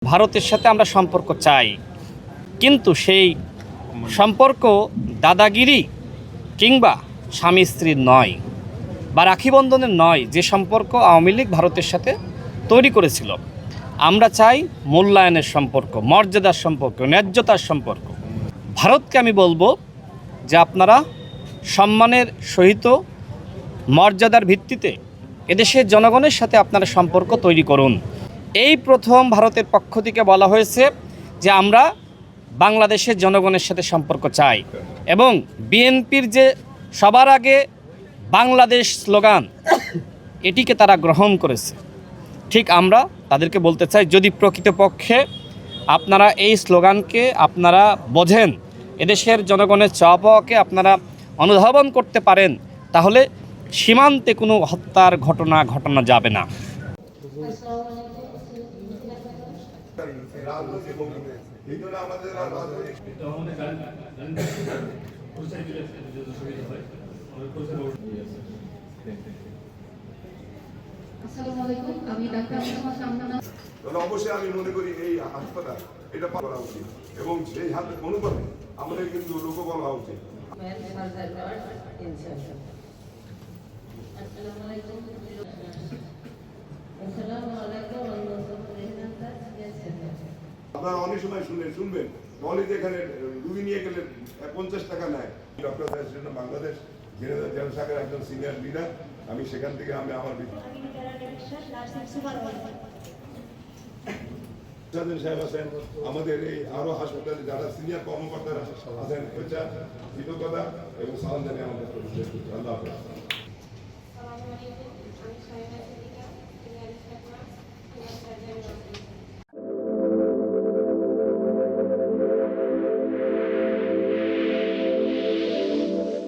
ভারতের সাথে আমরা সম্পর্ক চাই, কিন্তু সেই সম্পর্ক দাদাগিরি কিংবা স্বামী স্ত্রীর নয় বা রাখি বন্ধনের নয়, যে সম্পর্ক আওয়ামী লীগ ভারতের সাথে তৈরি করেছিল। আমরা চাই মূল্যায়নের সম্পর্ক, মর্যাদার সম্পর্ক, ন্যায্যতার সম্পর্ক। ভারতকে আমি বলবো যে আপনারা সম্মানের সহিত মর্যাদার ভিত্তিতে এদেশের জনগণের সাথে আপনারা সম্পর্ক তৈরি করুন। এই প্রথম ভারতের পক্ষ থেকে বলা হয়েছে যে আমরা বাংলাদেশের জনগণের সাথে সম্পর্ক চাই, এবং বিএনপির যে সবার আগে বাংলাদেশ স্লোগান, এটিকে তারা গ্রহণ করেছে। ঠিক আমরা তাদেরকে বলতে চাই, যদি প্রকৃতপক্ষে আপনারা এই স্লোগানকে আপনারা বোঝেন, এদেশের জনগণের চাওয়াকে আপনারা অনুধাবন করতে পারেন, তাহলে সীমান্তে কোনো হত্যার ঘটনা যাবে না। অবশ্যই আমি মনে করি এই হাসপাতাল এটা করা উচিত, এবং সেই হাতে অনুপাতে আমাদের কিন্তু লোকবল হওয়া উচিত। আপনারা অনেক সময় শুনবেন মৌলিক এখানে রুগী নিয়ে গেলে 50 টাকা নেয়। ডক্টর বাংলাদেশ জেনারেল শাখার একজন সিনিয়র লিডার, আমি সেখান থেকে আমার সাহেব আছেন, আমাদের এই আরো হাসপাতালে যারা সিনিয়র কর্মকর্তারা আছেন, কৃতজ্ঞতা এবং সালাম জানিয়ে আমাদের আল্লাহ হাফেজ।